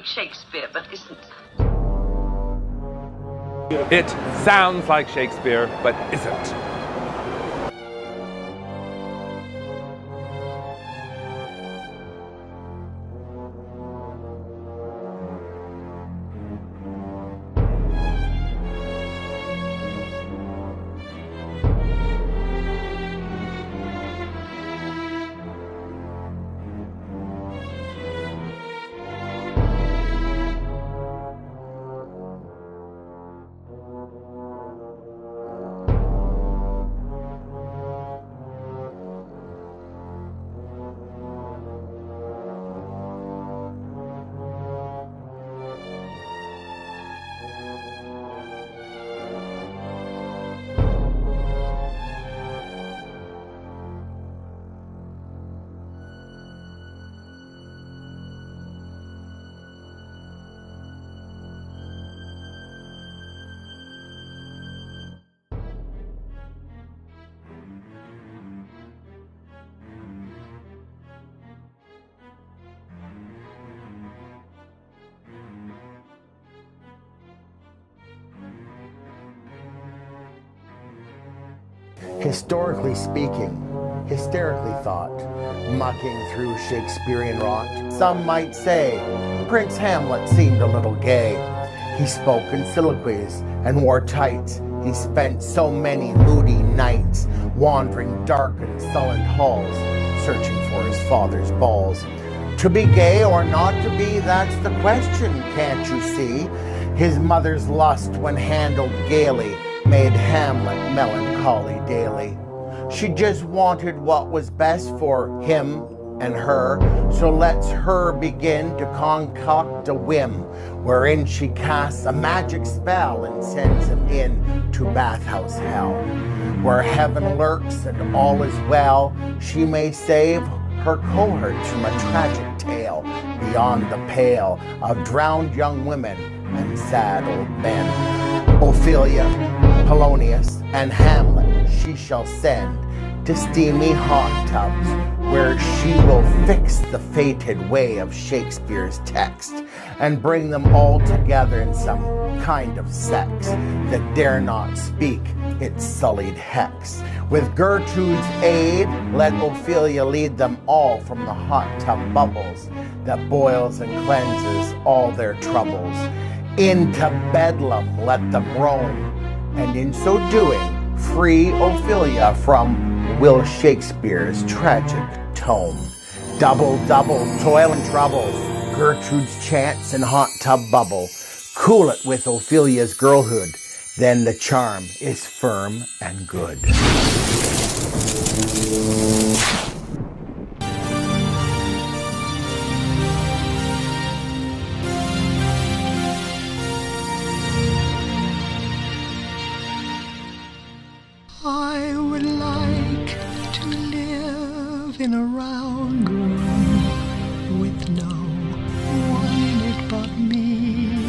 Shakespeare, but isn't. It sounds like Shakespeare, but isn't. Historically speaking, hysterically thought, mucking through Shakespearean rot. Some might say Prince Hamlet seemed a little gay. He spoke in soliloquies and wore tights. He spent so many moody nights wandering dark and sullen halls, searching for his father's balls. To be gay or not to be, that's the question, can't you see? His mother's lust, when handled gaily, made Hamlet melancholy daily. She just wanted what was best for him and her, so lets her begin to concoct a whim, wherein she casts a magic spell and sends him in to bathhouse hell, where heaven lurks and all is well. She may save her cohorts from a tragic tale beyond the pale of drowned young women and sad old men. Ophelia, Polonius, and Hamlet she shall send to steamy hot tubs, where she will fix the fated way of Shakespeare's text and bring them all together in some kind of sex that dare not speak its sullied hex. With Gertrude's aid, let Ophelia lead them all from the hot tub bubbles that boils and cleanses all their troubles. Into Bedlam let them roam, and in so doing, free Ophelia from Will Shakespeare's tragic tome. Double, double, toil and trouble, Gertrude's chance and hot tub bubble. Cool it with Ophelia's girlhood, then the charm is firm and good. I would like to live in a round room with no one in it but me,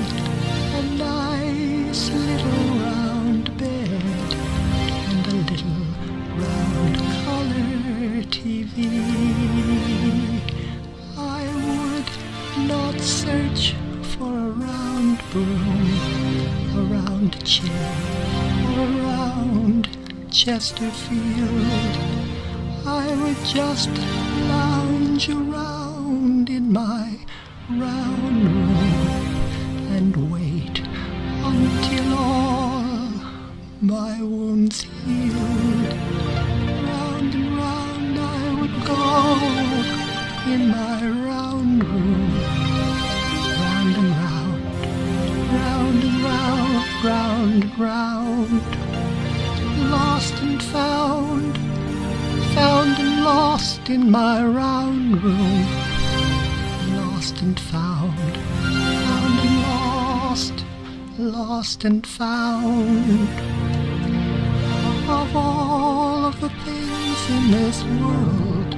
a nice little round bed and a little round color TV. I would not search for a round broom, a round chair, or a round Chesterfield. I would just lounge around in my round room and wait until all my wounds healed. Round and round I would go in my round room. Round and round, round and round, round and round. Lost and found, found and lost in my round room. Lost and found and lost, lost and found. Of all of the things in this world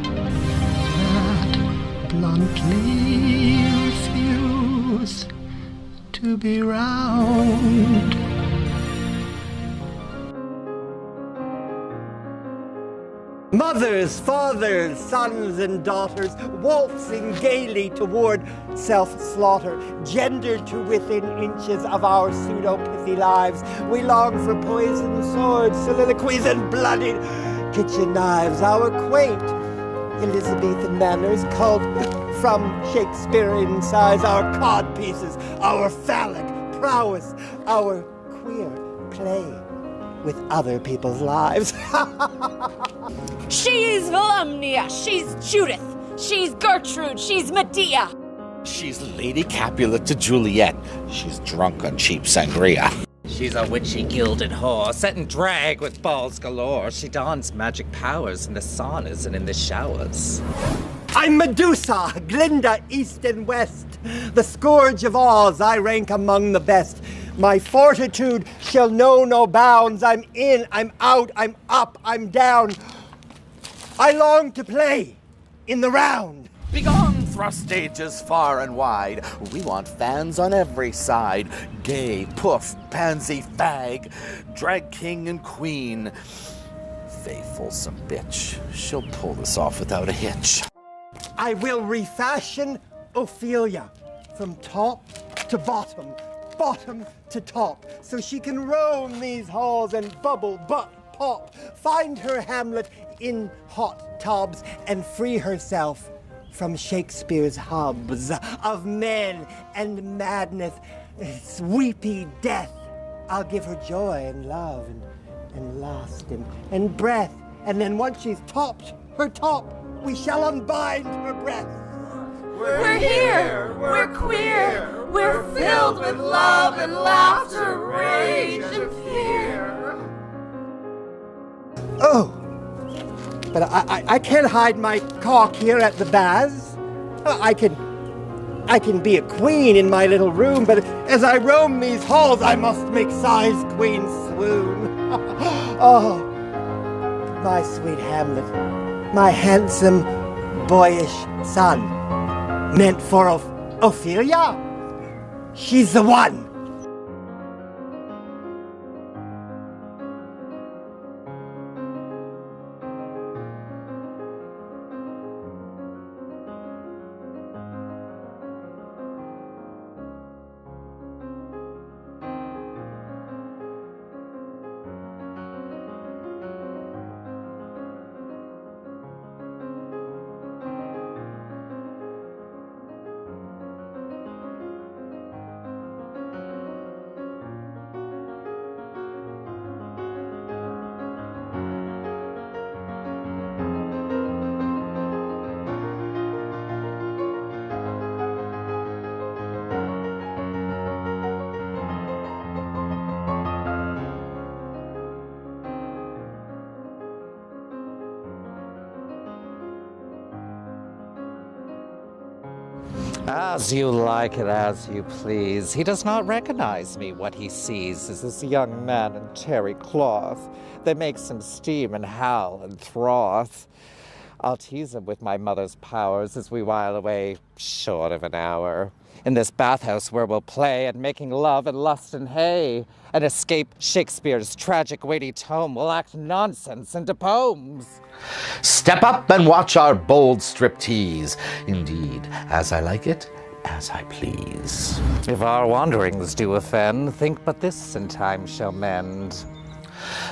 that bluntly refuse to be round, Mothers, fathers, sons and daughters, waltzing gaily toward self-slaughter, gendered to within inches of our pseudo-pithy lives. We long for poisoned swords, soliloquies, and bloody kitchen knives. Our quaint Elizabethan manners culled from Shakespearean size, our codpieces, our phallic prowess, our queer play with other people's lives. She's Volumnia, she's Judith, she's Gertrude, she's Medea. She's Lady Capulet to Juliet. She's drunk on cheap sangria. She's a witchy gilded whore, set in drag with balls galore. She dons magic powers in the saunas and in the showers. I'm Medusa, Glinda, east and west. The scourge of Oz, I rank among the best. My fortitude shall know no bounds. I'm in, I'm out, I'm up, I'm down. I long to play in the round. Begone, thrust stages far and wide. We want fans on every side. Gay, poof, pansy, fag, drag king and queen. Faithful some bitch. She'll pull this off without a hitch. I will refashion Ophelia from top to bottom, bottom to top, so she can roam these halls and bubble, butt, pop, find her Hamlet in hot tubs, and free herself from Shakespeare's hubs of men and madness, sweepy death. I'll give her joy and love and lust and breath, and then once she's topped her top, we shall unbind her breath. We're here, we're queer, we're filled with love and laughter, rage and fear. Oh, but I can't hide my cock here at the baths. I can be a queen in my little room, but as I roam these halls, I must make size queen swoon. Oh, my sweet Hamlet, my handsome, boyish son, meant for Ophelia? She's the one. As you like it, as you please. He does not recognize me. What he sees is this young man in terry cloth that makes him steam and howl and froth. I'll tease him with my mother's powers as we while away short of an hour in this bathhouse where we'll play at making love and lust and hay and escape Shakespeare's tragic weighty tome. We'll act nonsense into poems. Step up and watch our bold striptease. Indeed, as I like it, as I please. If our wanderings do offend, think but this in time shall mend.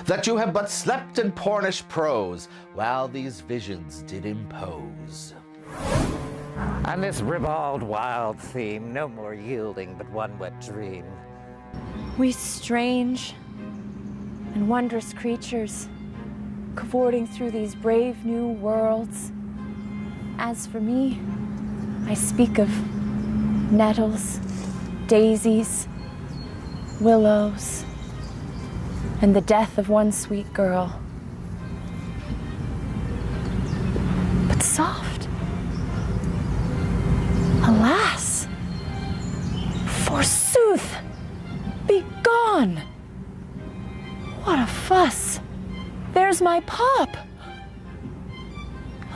That you have but slept in pornish prose, while these visions did impose. And this ribald wild theme, no more yielding but one wet dream. We strange and wondrous creatures, cavorting through these brave new worlds. As for me, I speak of nettles, daisies, willows, and the death of one sweet girl. But soft, alas, forsooth, be gone. What a fuss. There's my pop.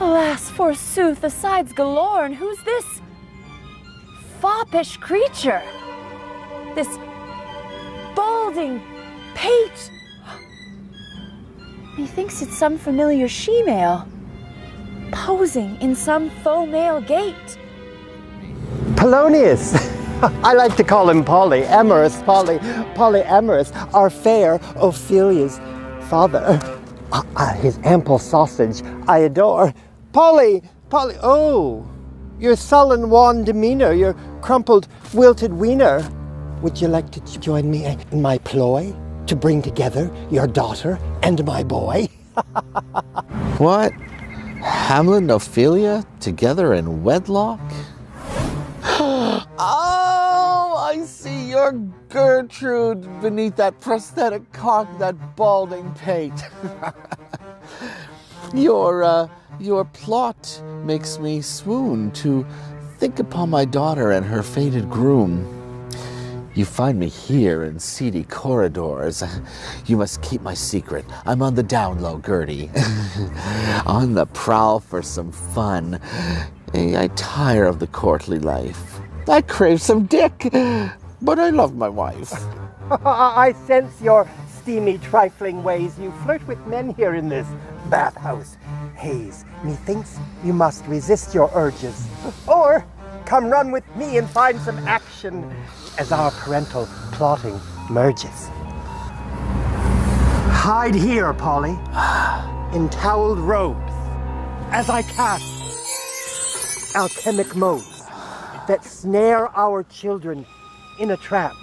Alas, forsooth, the sides galore, and who's this foppish creature? This balding pate? Methinks it's some familiar she-male, posing in some faux male gait. Polonius. I like to call him polyamorous, polyamorous, our fair Ophelia's father. His ample sausage I adore. Polly, oh, your sullen, wan demeanor, your crumpled, wilted wiener. Would you like to join me in my ploy to bring together your daughter and my boy? What? Hamlet and Ophelia together in wedlock? Oh, I see your Gertrude beneath that prosthetic cock, that balding pate. Your plot makes me swoon to think upon my daughter and her fated groom. You find me here in seedy corridors. You must keep my secret. I'm on the down low, Gertie. On the prowl for some fun. I tire of the courtly life. I crave some dick, but I love my wife. I sense your steamy, trifling ways. You flirt with men here in this bathhouse haze. Methinks you must resist your urges, or come run with me and find some action as our parental plotting merges. Hide here, Polly, in toweled robes, as I cast alchemic modes that snare our children in a trap,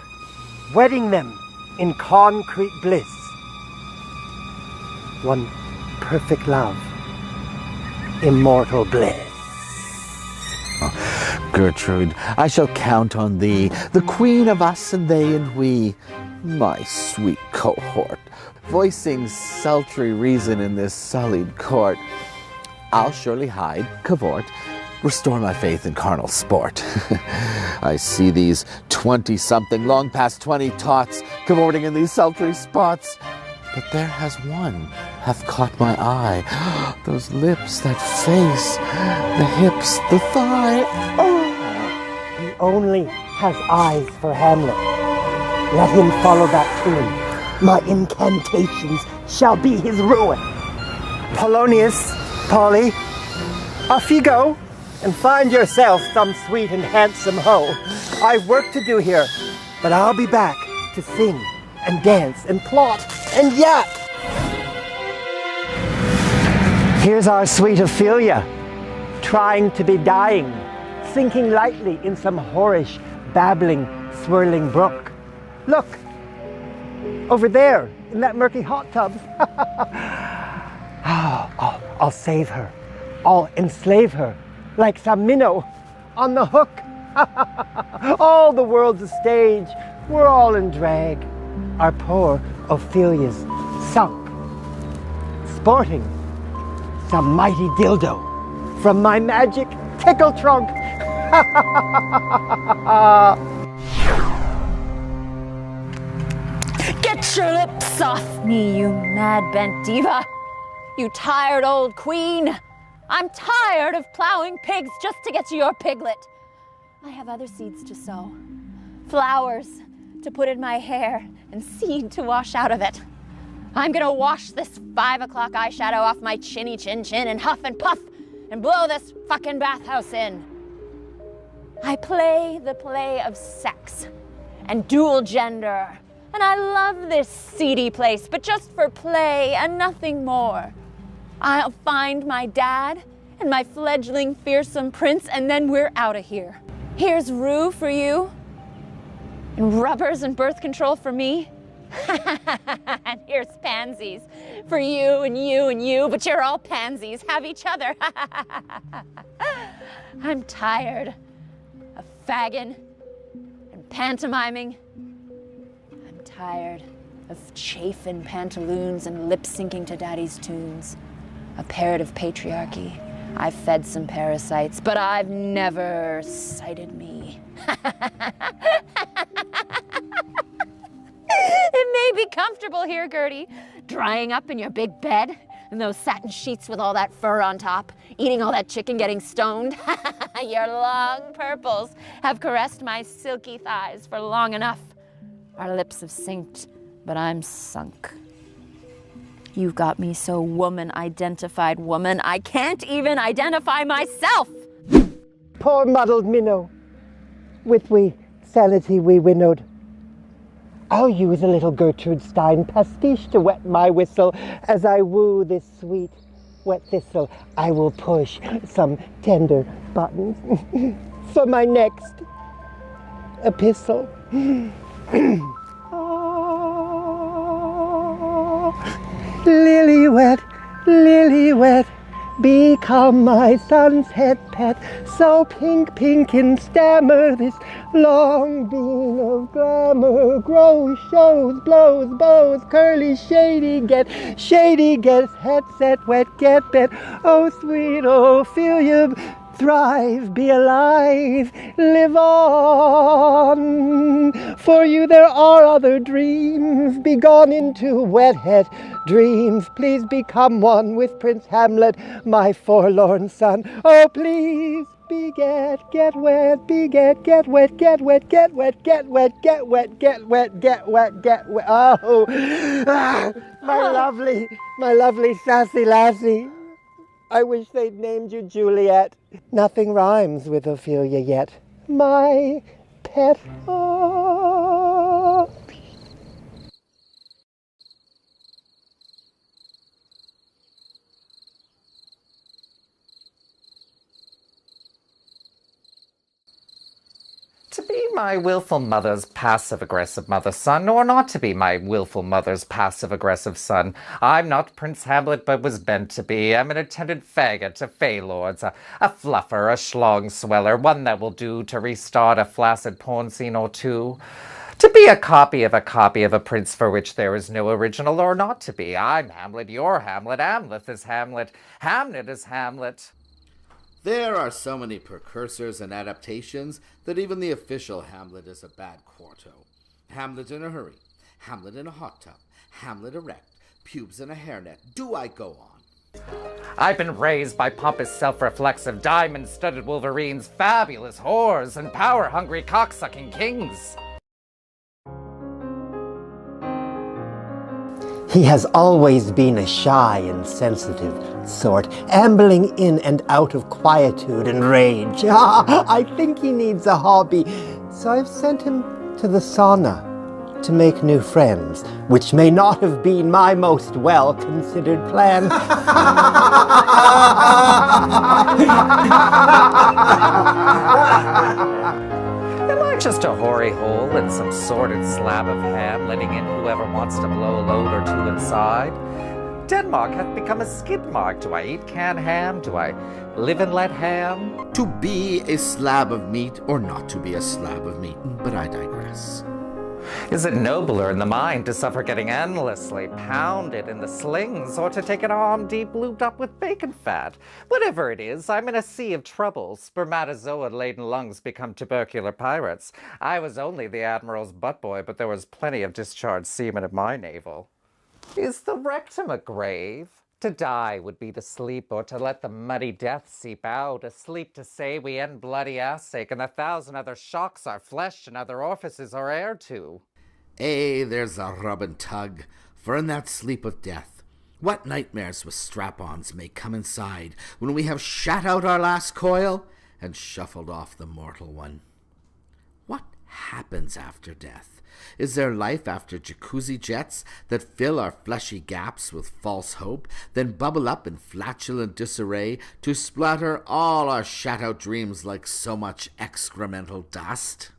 wedding them in concrete bliss. One perfect love, immortal bliss. Gertrude, I shall count on thee, the queen of us and they and we, my sweet cohort, voicing sultry reason in this sullied court. I'll surely hide, cavort, restore my faith in carnal sport. I see these 20-something, long past 20 tots cavorting in these sultry spots. But there has one hath caught my eye. Those lips, that face, the hips, the thigh. Oh. He only has eyes for Hamlet. Let him follow that tune. My incantations shall be his ruin. Polonius, Polly, off you go and find yourself some sweet and handsome hoe. I've work to do here, but I'll be back to sing and dance and plot and yap. Here's our sweet Ophelia, trying to be dying, sinking lightly in some whorish, babbling, swirling brook. Look, over there, in that murky hot tub. I'll save her. I'll enslave her, like some minnow on the hook. All the world's a stage. We're all in drag. Our poor Ophelia's sunk, sporting some mighty dildo from my magic tickle trunk. Get your lips off me, you mad-bent diva. You tired old queen. I'm tired of plowing pigs just to get to your piglet. I have other seeds to sow, flowers to put in my hair, and seed to wash out of it. I'm gonna wash this 5 o'clock eyeshadow off my chinny chin and huff and puff and blow this fucking bathhouse in. I play the play of sex and dual gender, and I love this seedy place, but just for play and nothing more. I'll find my dad and my fledgling fearsome prince, and then we're out of here. Here's Rue for you, and rubbers and birth control for me. And here's pansies for you and you and you, but you're all pansies. Have each other. I'm tired of fagging and pantomiming. I'm tired of chafing pantaloons and lip-syncing to daddy's tunes. A parrot of patriarchy. I've fed some parasites, but I've never sighted me. It may be comfortable here, Gertie, drying up in your big bed and those satin sheets with all that fur on top, eating all that chicken, getting stoned. Your long purples have caressed my silky thighs for long enough. Our lips have synced, but I'm sunk. You've got me so woman-identified woman, I can't even identify myself! Poor muddled minnow, with we sanity we winnowed. I'll use a little Gertrude Stein pastiche to wet my whistle as I woo this sweet wet thistle. I will push some tender buttons for my next epistle. Lily wet, become my son's head pet. So pink, pink in stammer, this long bean of glamour. Grows, shows, blows, bows, curly, shady, gets head set, wet, get bet. Oh, sweet Ophelia, thrive, be alive, live on. For you there are other dreams, be gone into wet-head dreams. Please become one with Prince Hamlet, my forlorn son. Oh, please beget, get wet, beget, get wet, get wet, get wet, get wet, get wet, get wet, get wet, get wet. Oh, my lovely sassy lassie. I wish they'd named you Juliet. Nothing rhymes with Ophelia yet. My pet. Oh. To be my willful mother's passive-aggressive mother-son, or not to be my willful mother's passive-aggressive son. I'm not Prince Hamlet, but was meant to be. I'm an attendant faggot to fey lords, a fluffer, a schlong sweller, one that will do to restart a flaccid porn scene or two. To be a copy of a prince for which there is no original, or not to be. I'm Hamlet, you're Hamlet, Hamlet is Hamlet, Hamlet is Hamlet. There are so many precursors and adaptations that even the official Hamlet is a bad quarto. Hamlet in a hurry, Hamlet in a hot tub, Hamlet erect, pubes in a hairnet. Do I go on? I've been raised by pompous, self-reflexive, diamond-studded wolverines, fabulous whores, and power-hungry, cock-sucking kings. He has always been a shy and sensitive sort, ambling in and out of quietude and rage. I think he needs a hobby, so I've sent him to the sauna to make new friends, which may not have been my most well-considered plan. Am I just a hoary hole in some sordid slab of ham, letting in whoever wants to blow a load or two inside? Denmark hath become a skid mark. Do I eat canned ham? Do I live and let ham? To be a slab of meat or not to be a slab of meat, but I digress. Is it nobler in the mind to suffer getting endlessly pounded in the slings, or to take an arm deep lubed up with bacon fat? Whatever it is, I'm in a sea of trouble. Spermatozoid-laden lungs become tubercular pirates. I was only the Admiral's butt boy, but there was plenty of discharged semen at my navel. Is the rectum a grave? To die would be to sleep, or to let the muddy death seep out, a sleep to say we end bloody ass-ache, and 1,000 other shocks our flesh and other orifices are heir to. There's a rub and tug, for in that sleep of death, what nightmares with strap-ons may come inside when we have shat out our last coil and shuffled off the mortal one. What happens after death? Is there life after jacuzzi jets that fill our fleshy gaps with false hope, then bubble up in flatulent disarray to splatter all our shat-out dreams like so much excremental dust?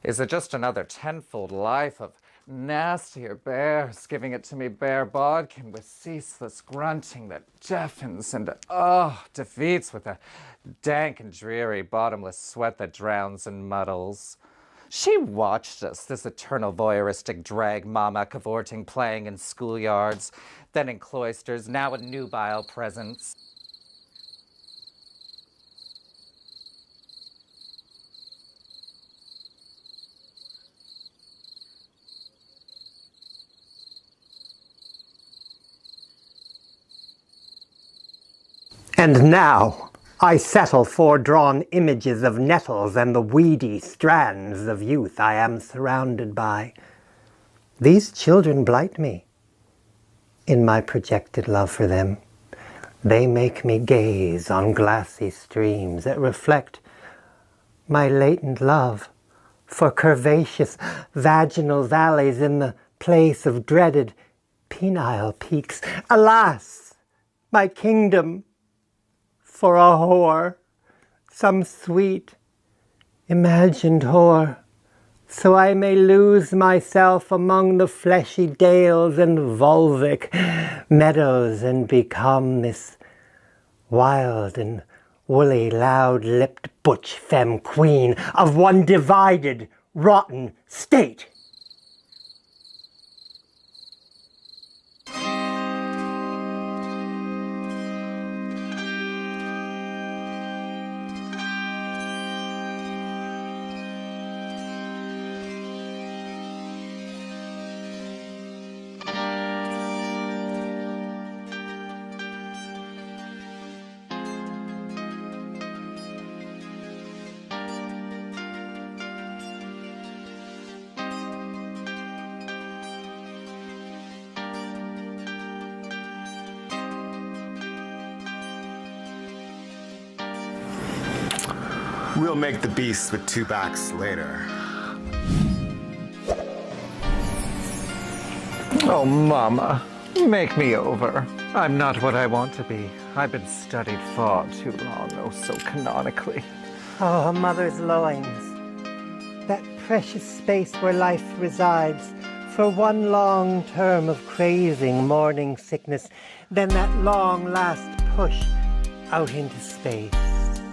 Is it just another tenfold life of nastier bears giving it to me bare bodkin with ceaseless grunting that deafens and, defeats with a dank and dreary bottomless sweat that drowns and muddles? She watched us, this eternal voyeuristic drag mama cavorting, playing in schoolyards, then in cloisters, now in nubile presence. And now I settle foredrawn images of nettles and the weedy strands of youth I am surrounded by. These children blight me. in my projected love for them. They make me gaze on glassy streams that reflect my latent love for curvaceous vaginal valleys in the place of dreaded penile peaks. Alas, my kingdom for a whore, some sweet imagined whore, so I may lose myself among the fleshy dales and vulvic meadows and become this wild and woolly, loud-lipped butch femme queen of one divided, rotten state. We'll make the beast with two backs later. Oh, Mama, make me over. I'm not what I want to be. I've been studied far too long, oh so canonically. Oh, a mother's loins, that precious space where life resides for one long term of craving, morning sickness, then that long last push out into space.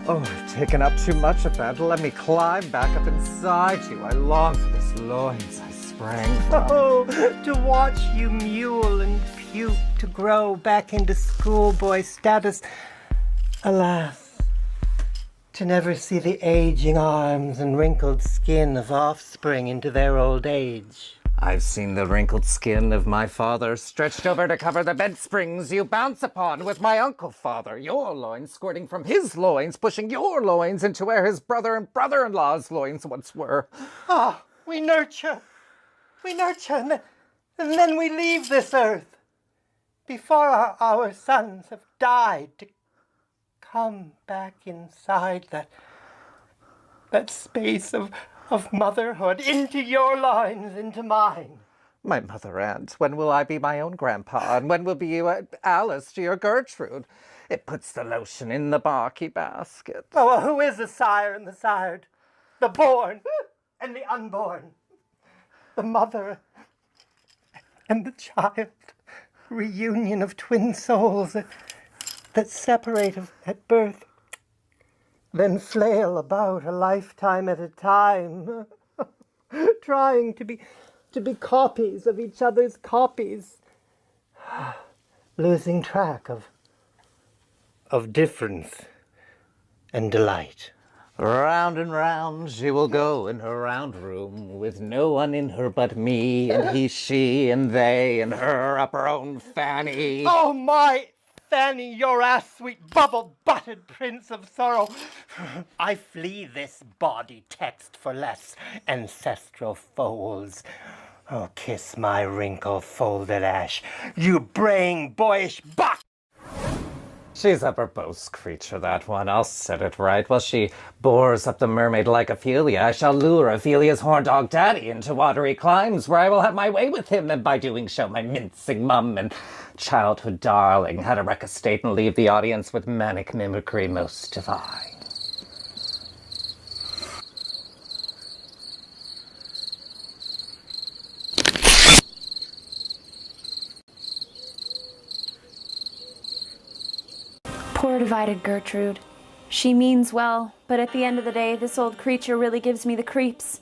Oh, I've taken up too much of that. Let me climb back up inside you. I long for this loins I sprang from. Oh, to watch you mule and puke, to grow back into schoolboy status. Alas, to never see the aging arms and wrinkled skin of offspring into their old age. I've seen the wrinkled skin of my father stretched over to cover the bed springs you bounce upon with my uncle father, your loins squirting from his loins, pushing your loins into where his brother and brother-in-law's loins once were. Ah, we nurture, and then we leave this earth before our sons have died to come back inside that space of motherhood, into your lines, into mine. My mother aunt, when will I be my own grandpa? And when will you Alice to your Gertrude? It puts the lotion in the barky basket. Oh, well, who is the sire and the sired? The born and the unborn. The mother and the child. Reunion of twin souls that separate at birth, then flail about a lifetime at a time, trying to be copies of each other's copies, losing track of difference and delight. Round and round she will go in her round room, with no one in her but me, and he, she, and they, and her up her own fanny. Oh, my Fanny, your ass, sweet bubble-butted prince of sorrow. I flee this body text for less ancestral folds. Oh, kiss my wrinkle-folded ash, you braying boyish buck! She's a verbose creature, that one. I'll set it right. While she bores up the mermaid like Ophelia, I shall lure Ophelia's horn dog daddy into watery climes, where I will have my way with him, and by doing show my mincing mum and childhood darling how to wreck a state and leave the audience with manic mimicry most divine. Poor divided Gertrude. She means well, but at the end of the day, this old creature really gives me the creeps.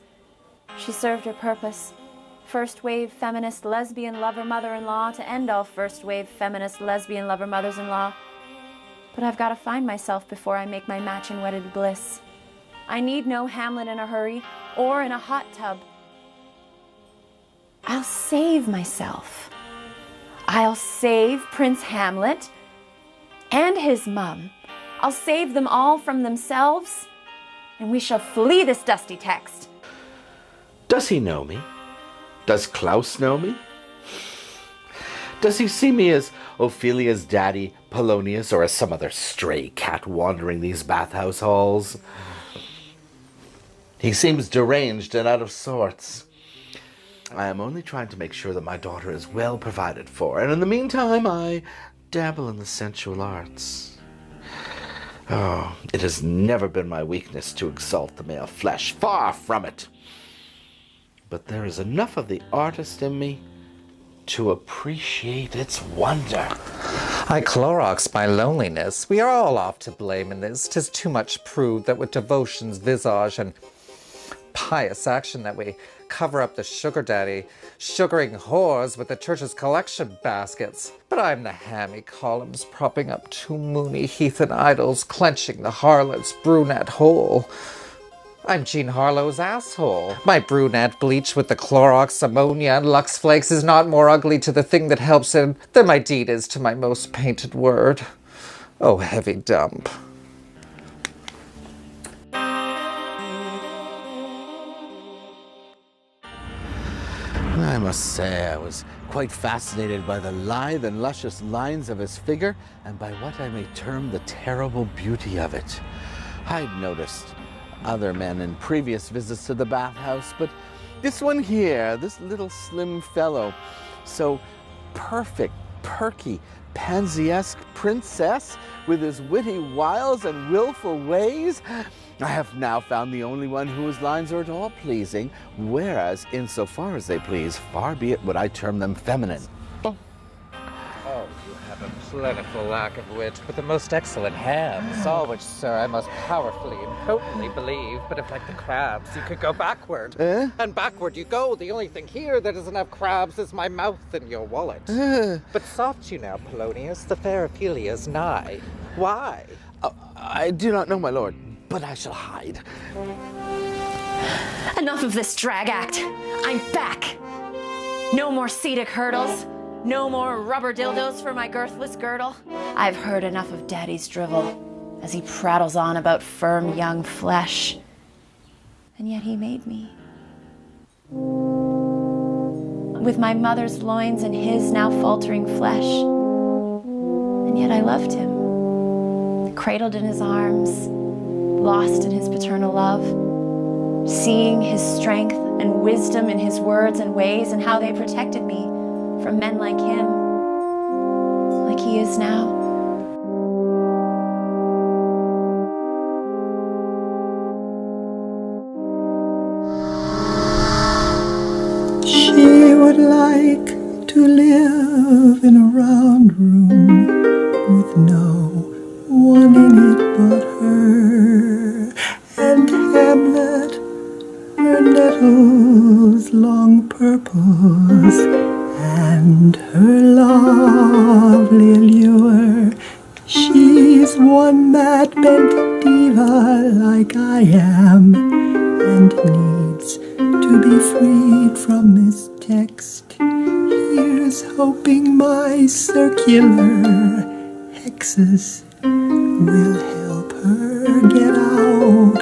She served her purpose. First wave feminist lesbian lover mother-in-law to end all first wave feminist lesbian lover mothers-in-law. But I've got to find myself before I make my match in wedded bliss. I need no Hamlet in a hurry or in a hot tub. I'll save myself. I'll save Prince Hamlet and his mum. I'll save them all from themselves, and we shall flee this dusty text. Does he know me? Does Klaus know me? Does he see me as Ophelia's daddy, Polonius, or as some other stray cat wandering these bathhouse halls? He seems deranged and out of sorts. I am only trying to make sure that my daughter is well provided for, and in the meantime I dabble in the sensual arts. Oh, it has never been my weakness to exalt the male flesh, far from it. But there is enough of the artist in me to appreciate its wonder. I Clorox my loneliness. We are all oft to blame in this. 'Tis too much proved that with devotion's visage and pious action that we cover up the sugar daddy, sugaring whores with the church's collection baskets. But I'm the hammy columns propping up two moony heathen idols, clenching the harlot's brunette hole. I'm Jean Harlow's asshole. My brunette bleach with the Clorox, ammonia, and Lux Flakes is not more ugly to the thing that helps it than my deed is to my most painted word. Oh, heavy dump. I must say I was quite fascinated by the lithe and luscious lines of his figure and by what I may term the terrible beauty of it. I'd noticed other men in previous visits to the bathhouse, but this one here, this little slim fellow, so perfect, perky, pansy-esque princess with his witty wiles and willful ways, I have now found the only one whose lines are at all pleasing, whereas, insofar as they please, far be it would I term them feminine. Oh, you have a plentiful lack of wit, but the most excellent hands, all which, sir, I must powerfully and potently believe, but if like the crabs, you could go backward. And backward you go. The only thing here that doesn't have crabs is my mouth and your wallet. But soft you now, Polonius, the fair Ophelia's nigh. Why? I do not know, my lord, but I shall hide. Enough of this drag act. I'm back. No more Cetic hurdles. No more rubber dildos for my girthless girdle. I've heard enough of Daddy's drivel as he prattles on about firm young flesh. And yet he made me. With my mother's loins and his now faltering flesh. And yet I loved him. Cradled in his arms, lost in his paternal love, seeing his strength and wisdom in his words and ways and how they protected me from men like him, like he is now. She would like to live in a round room with no one in it but her, and Hamlet, her nettles long purples, and her lovely allure. She's one mad bent diva like I am, and needs to be freed from this text. Here's hoping my circular hexes will help her get out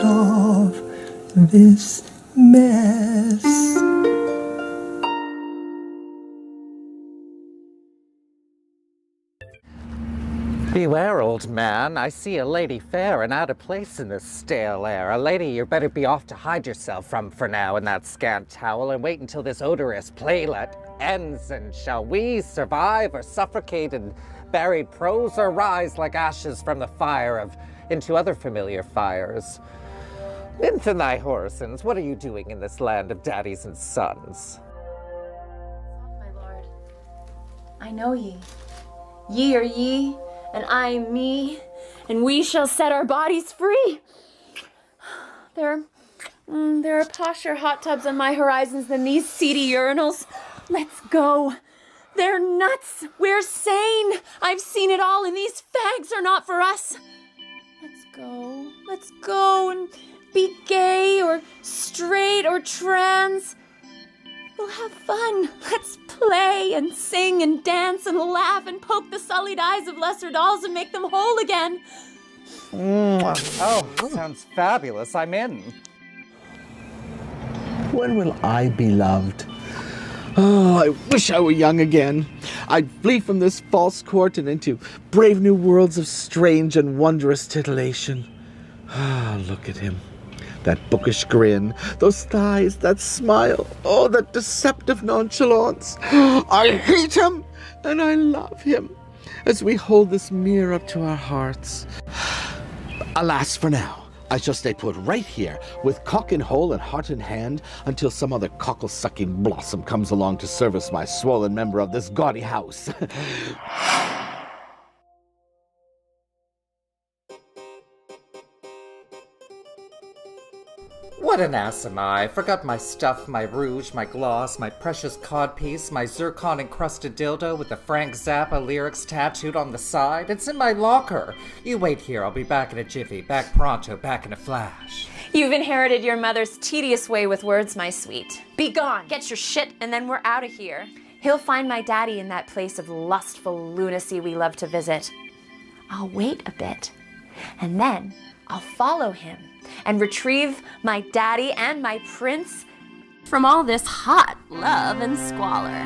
of this mess. Beware, old man. I see a lady fair and out of place in this stale air. A lady you better be off to hide yourself from for now in that scant towel and wait until this odorous playlet ends. And shall we survive or suffocate in buried prose, or rise like ashes from the fire of into other familiar fires? Lengthen thy horizons. What are you doing in this land of daddies and sons? My lord, I know ye. Ye are ye, and I am me, and we shall set our bodies free. There are posher hot tubs on my horizons than these seedy urinals. Let's go. They're nuts. We're sane. I've seen it all, and these fags are not for us. Let's go. Let's go and be gay or straight or trans. We'll have fun. Let's play and sing and dance and laugh and poke the sullied eyes of lesser dolls and make them whole again. Oh, sounds fabulous. I'm in. When will I be loved? Oh, I wish I were young again. I'd flee from this false court and into brave new worlds of strange and wondrous titillation. Ah, look at him. That bookish grin, those thighs, that smile, oh, that deceptive nonchalance. I hate him and I love him as we hold this mirror up to our hearts. Alas, for now, I shall stay put right here with cock in hole and heart in hand until some other cockle-sucking blossom comes along to service my swollen member of this gaudy house. What an ass am I! Forgot my stuff, my rouge, my gloss, my precious codpiece, my zircon-encrusted dildo with the Frank Zappa lyrics tattooed on the side. It's in my locker. You wait here, I'll be back in a jiffy. Back pronto, back in a flash. You've inherited your mother's tedious way with words, my sweet. Be gone, get your shit, and then we're out of here. He'll find my daddy in that place of lustful lunacy we love to visit. I'll wait a bit, and then I'll follow him and retrieve my daddy and my prince from all this hot love and squalor.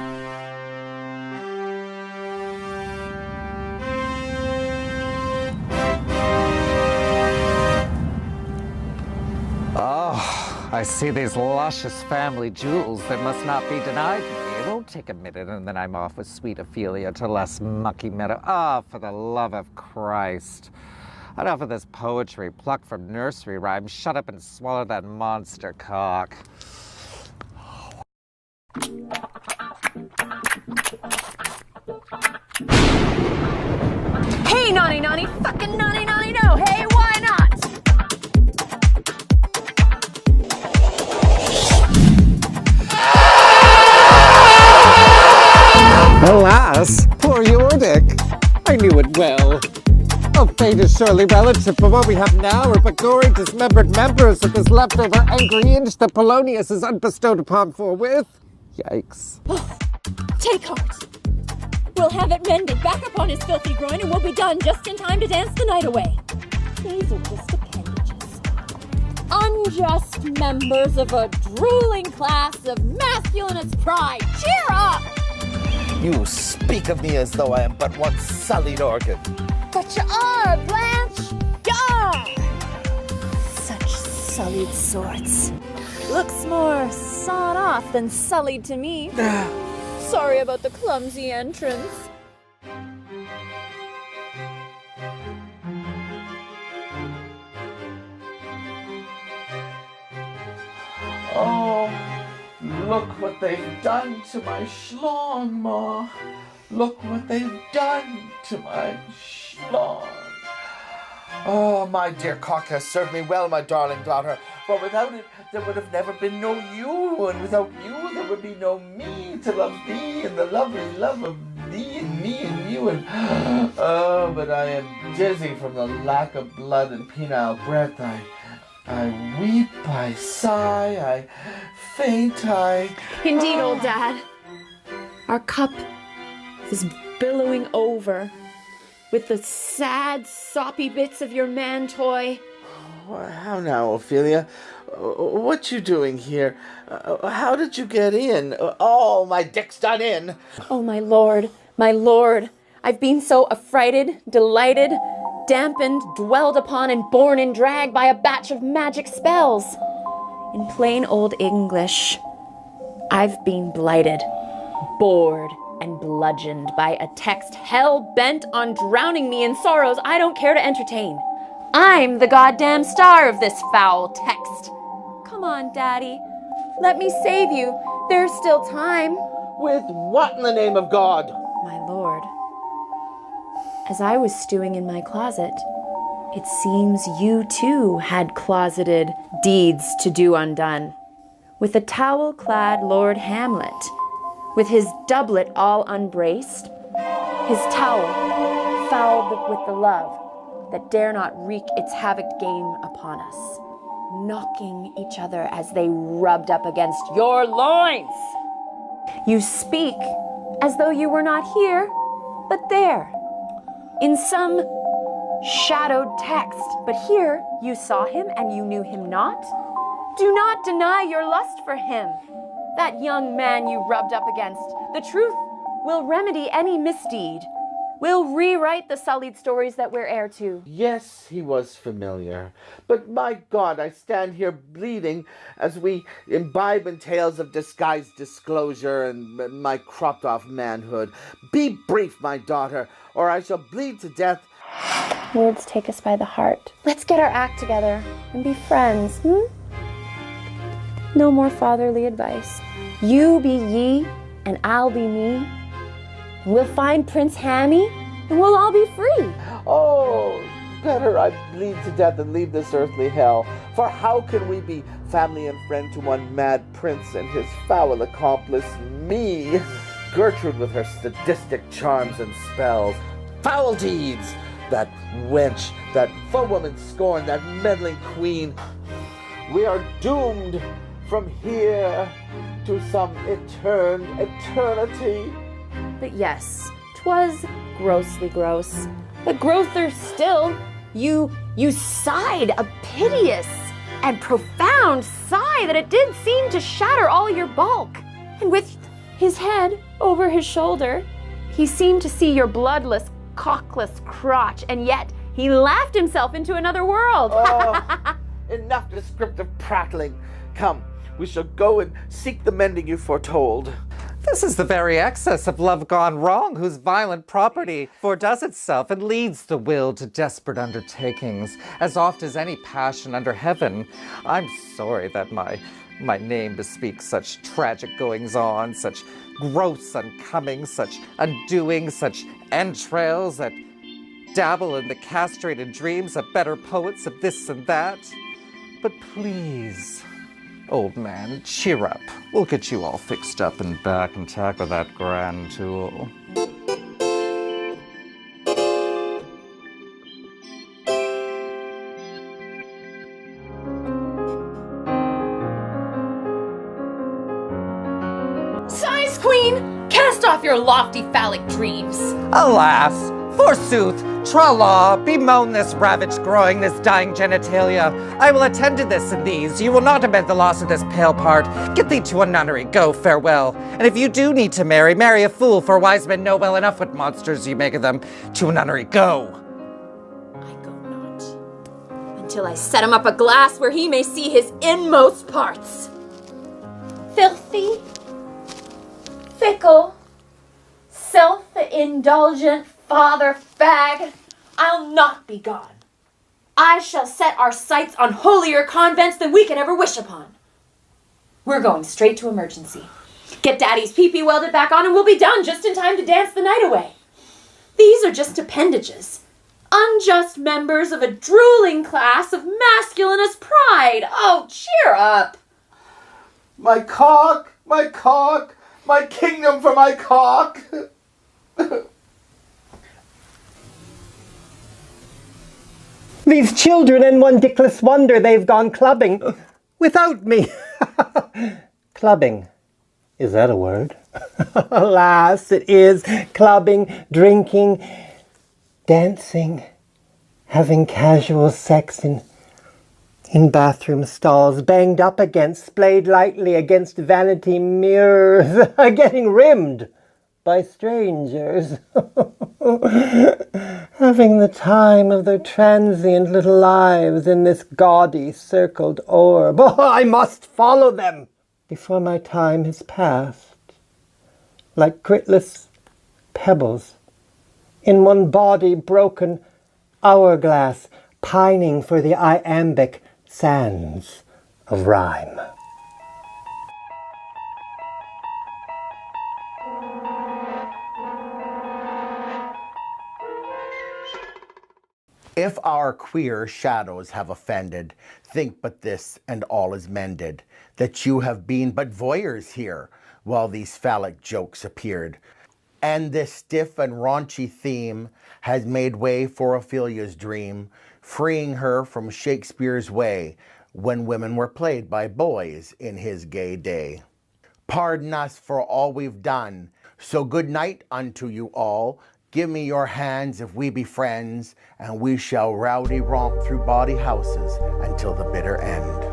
Oh, I see these luscious family jewels that must not be denied me. It won't take a minute and then I'm off with sweet Ophelia to less mucky meadow. Ah, for the love of Christ. Enough of this poetry plucked from nursery rhymes. Shut up and swallow that monster cock. Hey, naughty, naughty, fucking naughty, naughty, no. Hey, why not? Alas, poor Yordic. I knew it well. Oh, fate is surely relative, but what we have now are but gory, dismembered members of this leftover angry inch that Polonius is unbestowed upon forthwith. Yikes. Oh, take heart. We'll have it mended back upon his filthy groin, and we'll be done just in time to dance the night away. These are just appendages. Unjust members of a drooling class of masculinist pride. Cheer up! You speak of me as though I am but one sullied organ. But you are, Blanche! Yar! Such sullied sorts. Looks more sawed off than sullied to me. Sorry about the clumsy entrance. Oh, look what they've done to my schlong, Ma. Look what they've done to my schlong. Oh, my dear cock has served me well, my darling daughter, for without it there would have never been no you, and without you there would be no me to love thee, and the lovely love of thee and me and you, and oh, but I am dizzy from the lack of blood and penile breath. I weep, I sigh, I faint, Indeed, old Dad. Our cup is billowing over with the sad, soppy bits of your man toy. How now, Ophelia? What you doing here? How did you get in? Oh, my dick's done in. Oh, my lord, my lord. I've been so affrighted, delighted, dampened, dwelled upon, and borne in drag by a batch of magic spells. In plain old English, I've been blighted, bored, and bludgeoned by a text hell-bent on drowning me in sorrows I don't care to entertain. I'm the goddamn star of this foul text. Come on, Daddy. Let me save you. There's still time. With what in the name of God? My lord, as I was stewing in my closet, it seems you too had closeted deeds to do undone. With a towel-clad Lord Hamlet, with his doublet all unbraced, his towel fouled with the love that dare not wreak its havoc game upon us, knocking each other as they rubbed up against your loins. You speak as though you were not here, but there, in some shadowed text, but here you saw him and you knew him not. Do not deny your lust for him. that young man you rubbed up against. The truth will remedy any misdeed. We'll rewrite the sullied stories that we're heir to. Yes, he was familiar. But my God, I stand here bleeding as we imbibe in tales of disguised disclosure and my cropped-off manhood. Be brief, my daughter, or I shall bleed to death. Words take us by the heart. Let's get our act together and be friends, No more fatherly advice. You be ye, and I'll be me. We'll find Prince Hammy, and we'll all be free. Oh, better I bleed to death and leave this earthly hell. For how can we be family and friend to one mad prince and his foul accomplice, me? Gertrude with her sadistic charms and spells. Foul deeds! That wench, that foewoman scorn, that meddling queen. We are doomed from here to some eternity. But yes, 'twas grossly gross. But grosser still, you sighed a piteous and profound sigh that it did seem to shatter all your bulk. And with his head over his shoulder, he seemed to see your bloodless, cockless crotch, and yet he laughed himself into another world. Oh, enough descriptive prattling. Come, we shall go and seek the mending you foretold. This is the very excess of love gone wrong, whose violent property foredoes itself and leads the will to desperate undertakings, as oft as any passion under heaven. I'm sorry that my name bespeaks such tragic goings-on, such gross uncomings, such undoing, such entrails that dabble in the castrated dreams of better poets of this and that. But please, old man, cheer up. We'll get you all fixed up and back and tackle that grand tool. Sighs, Queen! Cast off your lofty phallic dreams. Alas, forsooth, tra-la, bemoan this ravaged growing, this dying genitalia. I will attend to this and these. You will not amend the loss of this pale part. Get thee to a nunnery, go, farewell. And if you do need to marry, marry a fool, for wise men know well enough what monsters you make of them. To a nunnery, go. I go not, until I set him up a glass where he may see his inmost parts. Filthy, fickle, self-indulgent father fag, I'll not be gone. I shall set our sights on holier convents than we could ever wish upon. We're going straight to emergency. Get Daddy's pee-pee welded back on and we'll be done just in time to dance the night away. These are just appendages, unjust members of a drooling class of masculinist pride. Oh, cheer up. My cock, my kingdom for my cock. These children in one dickless wonder they've gone clubbing without me. Clubbing. Is that a word? Alas, it is. Clubbing, drinking, dancing, having casual sex in bathroom stalls, banged up against, splayed lightly against vanity mirrors, getting rimmed by strangers, having the time of their transient little lives in this gaudy circled orb. Oh, I must follow them before my time has passed, like critless pebbles in one body broken hourglass, pining for the iambic sands of rhyme. If our queer shadows have offended, think but this and all is mended, that you have been but voyeurs here, while these phallic jokes appeared. And this stiff and raunchy theme has made way for Ophelia's dream, freeing her from Shakespeare's way, when women were played by boys in his gay day. Pardon us for all we've done, so good night unto you all. Give me your hands if we be friends, and we shall rowdy romp through bawdy houses until the bitter end.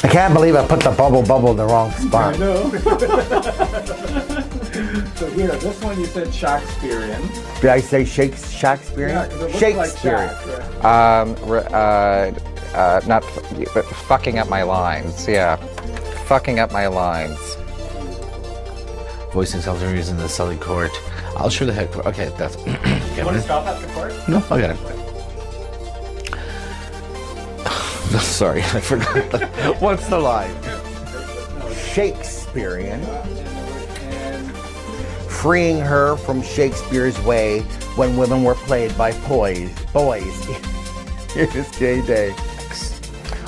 I can't believe I put the bubble in the wrong spot. I know. So here, this one you said Shakespearean. Did I say Shakespearean? Yeah, 'cause it looks Shakespearean. like Shaq, Not but fucking up my lines. Yeah, fucking up my lines. Voicing self-interviews in the Sully court. I'll show the head court. Okay, that's. You want to stop at the court? No, I got it. Sorry, I forgot. What's the line? Shakespearean. Freeing her from Shakespeare's way when women were played by boys. In his gay day.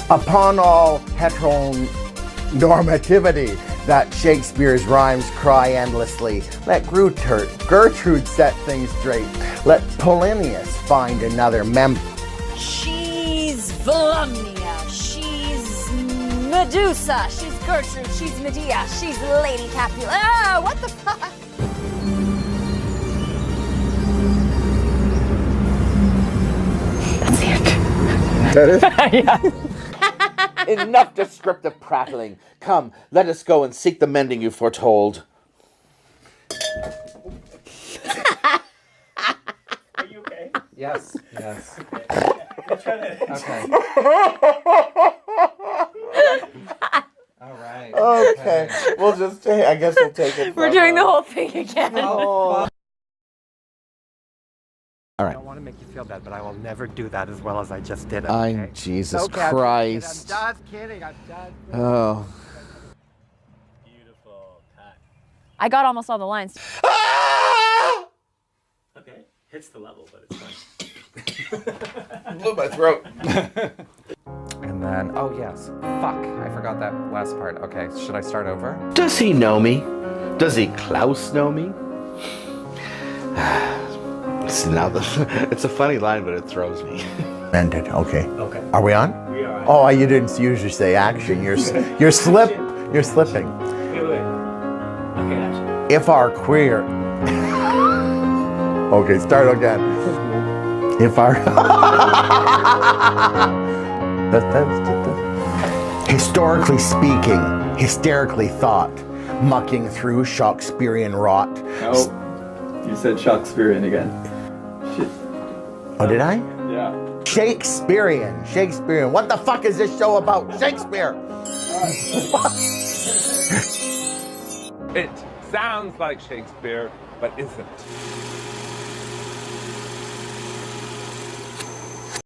Upon all heteronormativity that Shakespeare's rhymes cry endlessly, let Gertrude set things straight. Let Polonius find another member. She's Volumnia, she's Medusa, she's Gertrude, she's Medea, she's Lady Capulet. Ah, what the fuck? That's it. That is? Yeah. Enough descriptive prattling. Come, let us go and seek the mending you foretold. Are you okay? Yes. Okay. All right. Okay. We'll just take, I guess we'll take it. We're doing the whole thing again. Oh. All right. I don't want to make you feel bad, but I will never do that as well as I just did it. Okay? Jesus Okay, Christ. I'm just kidding. I'm just kidding. Oh. Beautiful. Cut. I got almost all the lines. Okay. Hits the level, but it's fine. Blew my throat. And then, oh yes, fuck, I forgot that last part. Okay, should I start over? Does he know me? Does he Klaus know me? See, now it's a funny line, but it throws me. Ended. Okay. Okay. Are we on? We are. Oh, you didn't usually say action. You're slipping. Wait. Okay, action. If our queer. Okay, start again. If our. Historically speaking, hysterically thought, mucking through Shakespearean rot. Oh, you said Shakespearean again. Shit. Oh, did I? Yeah. Shakespearean. What the fuck is this show about? Shakespeare. It sounds like Shakespeare, but isn't.